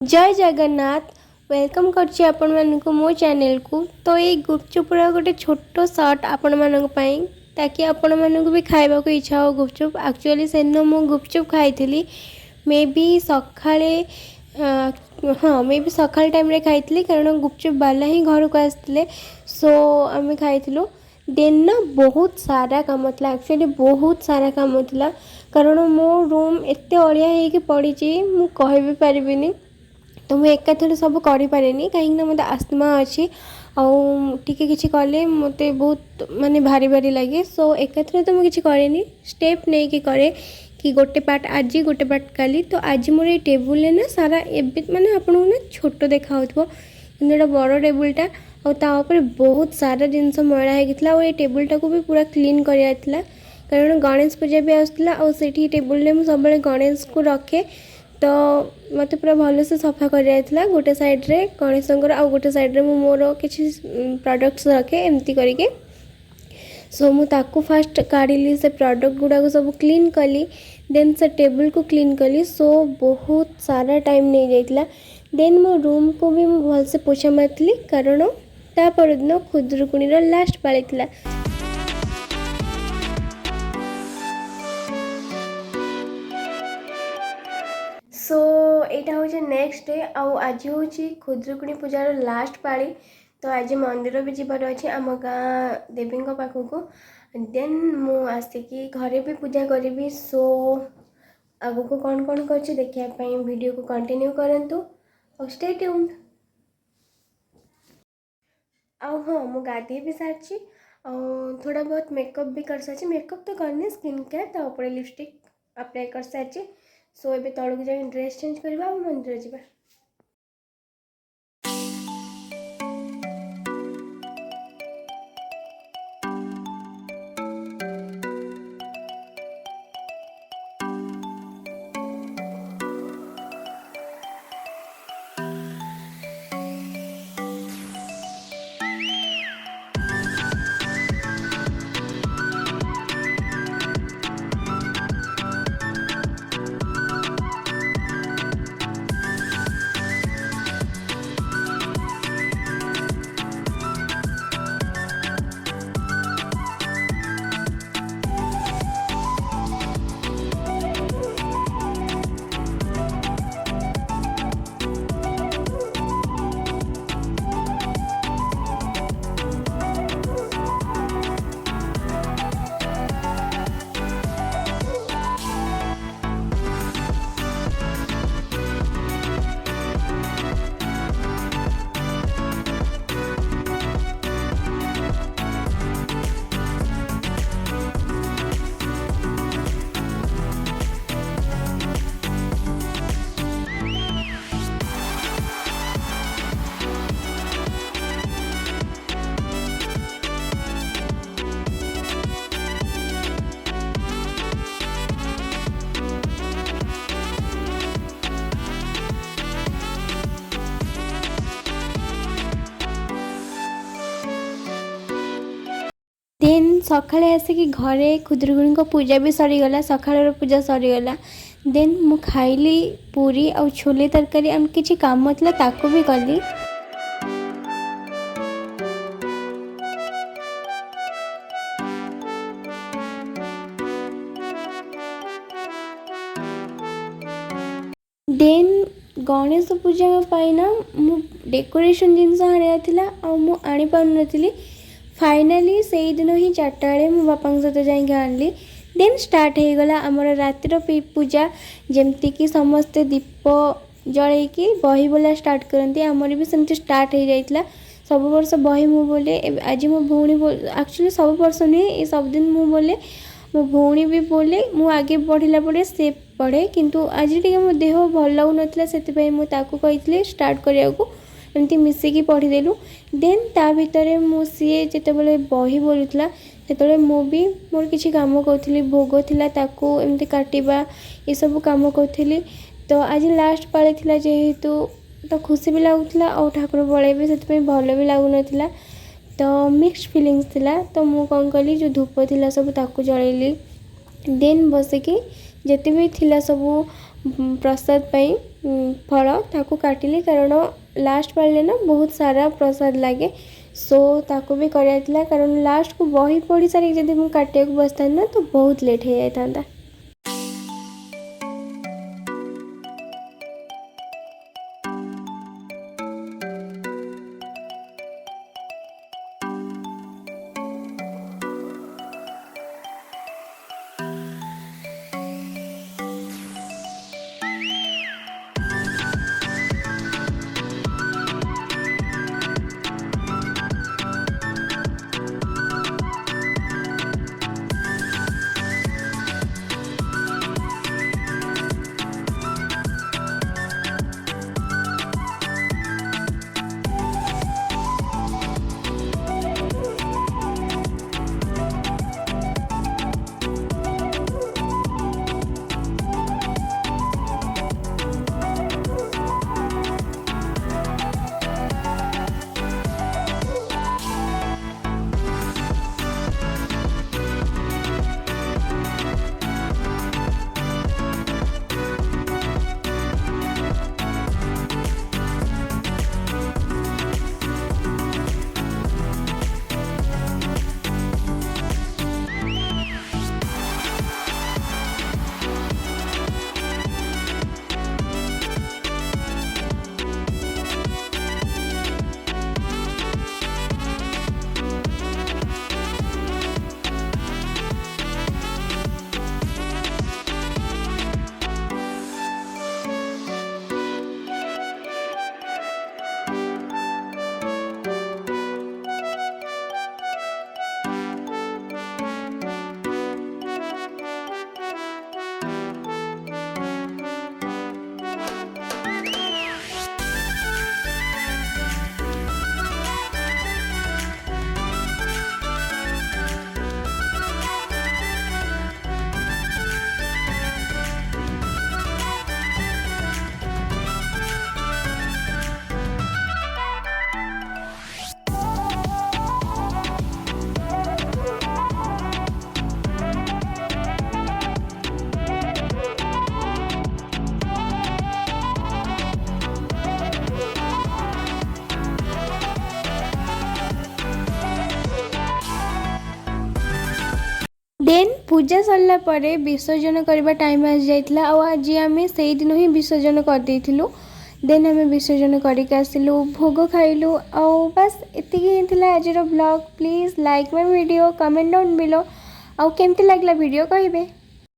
जय जगन्नाथ। वेलकम करछि आपण मानकु मो चैनल को। तो ये गुपचुप गोटे छोट सर्ट आपण मानक पई ताकि आपण मानक भी खाइबा को इच्छा हो गुपचुप। एक्चुअली सेनो मो गुपचुप खाइथिली मे बी सखाळे हाँ मे बी सकाळ टाइम रे खाइथिली कारण गुपचुप वाला ही घर को आसथिले सो आमे खाइथिलु। देन ना बहुत सारा काम थला, एक्चुअली बहुत सारा काम थला कारण मो रूम एते अड़िया हे कि पड़ी मु कहि भी परिबिनी। तो मुझे एकाथरे सब करें कहीं मत आस्थमा अच्छी आगे किसी कले मत बहुत माने भारी भारी लगे सो एकाथरे तो मुझे करें स्टेप नहीं कि करे कि गोटे पार्ट आज गोटे पार्ट काली। तो आज मोर ये टेबुल ना सारा एवं माने आपको ना छोट देखा कि बड़ टेबुलटा और बहुत सारा जिनस मैला होता और ये टेबुलटा को भी पूरा क्लीन कराला कारण गणेश पूजा भी आसला और से टेबुल में सब गणेश को रखे। तो मत पूरा भल से सफा कर गोटे साइड रे गणेश आउ गोटे साइड रे मोर किसी प्रोडक्ट्स रखे एमती करके सो मुझे फास्ट काढ़ी से प्रोडक्ट गुड़ा सब क्लीन कली देन से टेबल को क्लीन कली सो बहुत सारा टाइम नहीं जाइला। देन मो रूम को भी भल से पोछा मारती कारण ता परदिन खुदरुकुणी लास्ट पाली थिला। सो यहाँ हूँ नेक्स्ट डे आज हूँ खुदरुकुणी पूजार लास्ट पाली। तो आज मंदिर भी जीवार अच्छे आम गाँ देवी पाखक देन मु आसिकी घरे भी पूजा करी सो आगु को कौन कौन कर देखापी वीडियो को कंटिन्यू करंतु और स्टे ट्यून्ड। हाँ मु गाधी भी सारी थोड़ा बहुत मेकअप भी कर सारी। मेकअप तो करनी स्किन केयर तापर लिपस्टिक अप्लाई कर सारी सो एबे तलक जाए ड्रेस चेंज करवा मंदिर जावा। देन सकाळे आसिकी घरे खुदरुकुणी को पूजा भी सरीगला सकाळ पूजा सरीगला। देन मु खाइली पूरी और छोले तरकारी आम किसी काम थला ताको भी कली। देन गणेश पूजा पाइना मु डेकोरेशन जिनस आनिया आ मु आनी पारु नथिली। फाइनाली से ही दिन ही 4टा बेले मो बापा सहित जाइए आनली। देन स्टार्ट हो गला आमर रातिर पूजा जमती कि समस्ते दीप जलैकी बही बोला स्टार्ट करती आमर भी सेमती स्टार्ट हो जाइला। सब वर्ष बही मु बोले आज मो भौणी एक्चुअली सब वर्ष नुहे ये सब दिन मु बोले मो भौणी भी बोले मु आगे बढ़ला पड़े से पढ़े किंतु आज टे मो देह भल लगुन से मुझे स्टार्ट करिया को एमती मिसिकी पढ़ीदेलु। देन ता भितर मो सी जिते बही बोलूला से मु भी मोर किसी काम करी भोग थिला ताकू एमती काटिबा ये सब काम करी। तो आज लास्ट पाली थिला जेहेतु तो खुशी भी लगुला और ठाकुर पलैबे से भल भी लगुन। तो मिक्स फिलिंग्स थिला तो मु कौन कली जो धूप थिला सब ताकू जलैली। देन बसिकी जिते भी थिला सब प्रसाद पाई फल ताकू काटिली कारण लास्ट पाले ना बहुत सारा प्रसाद लगे सो ताकू भी कराइला कारण लास्ट को बही पढ़ी सारी जब मुझे काटिया बसता ना तो बहुत लेट हो जाता। देन पूजा सरला परे विसर्जन करबा टाइम आस जाइतला आ आज आमे सेही दिन ही विसर्जन कर देथिलु। देन आमे विसर्जन करिक आसिलु भोग खाइलु आ बस एतिकी हिंतला आज रो blog. Please like my video comment down below आ केमती लागला वीडियो कहिबे।